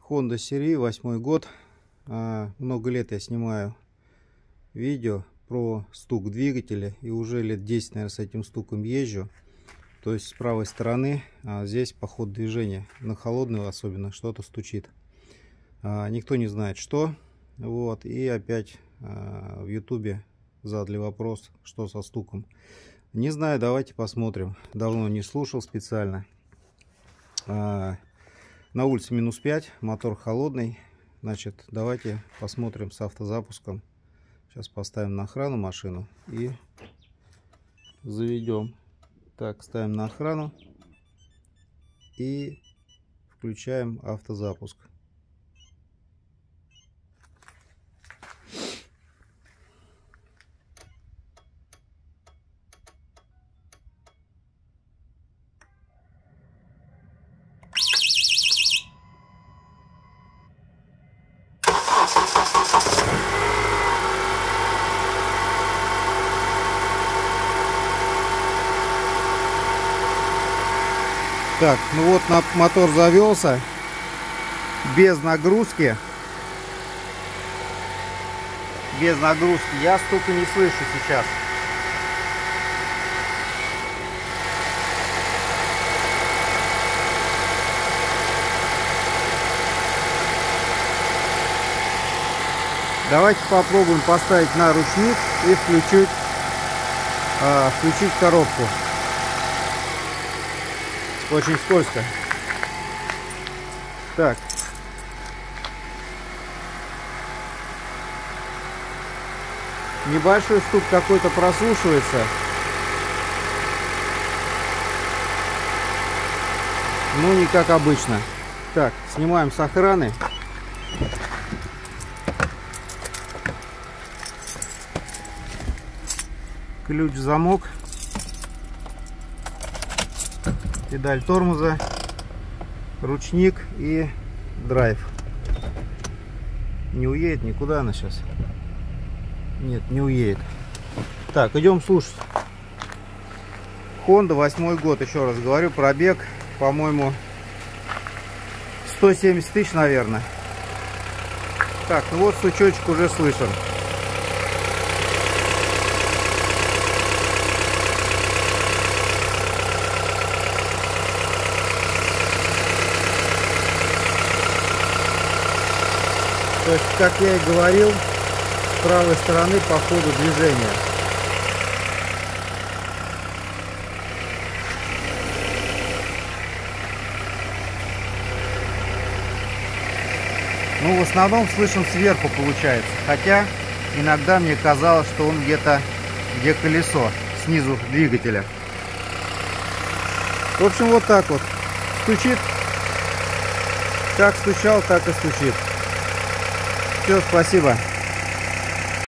Honda серии, 8-й год. Много лет я снимаю видео про стук двигателя. И уже лет 10, наверное, с этим стуком езжу. То есть с правой стороны здесь по ходу движения, на холодную особенно, что-то стучит. Никто не знает что. Вот. И опять в ютубе задали вопрос, что со стуком. Не знаю, давайте посмотрим. Давно не слушал специально. На улице -5, мотор холодный. Значит, давайте посмотрим с автозапуском. Сейчас поставим на охрану машину и заведем. Так, ставим на охрану и включаем автозапуск. Так, ну вот мотор завелся без нагрузки. Без нагрузки. Я стука не слышу сейчас. Давайте попробуем поставить на ручник и включить коробку. Очень скользко. Так. Небольшой стук какой-то прослушивается. Ну, не как обычно. Так, снимаем с охраны. Ключ в замок. Педаль тормоза, ручник и драйв. Не уедет никуда она сейчас? Нет, не уедет. Так, идем слушать. Honda, 8-й год, еще раз говорю, пробег, по-моему, 170 тысяч, наверное. Так, ну вот стучочек уже слышен. То есть, как я и говорил, с правой стороны по ходу движения. Ну, в основном слышен сверху получается. Хотя, иногда мне казалось, что он где-то, где колесо, снизу двигателя. В общем, вот так вот. Стучит. Как стучал, так и стучит. Все, спасибо.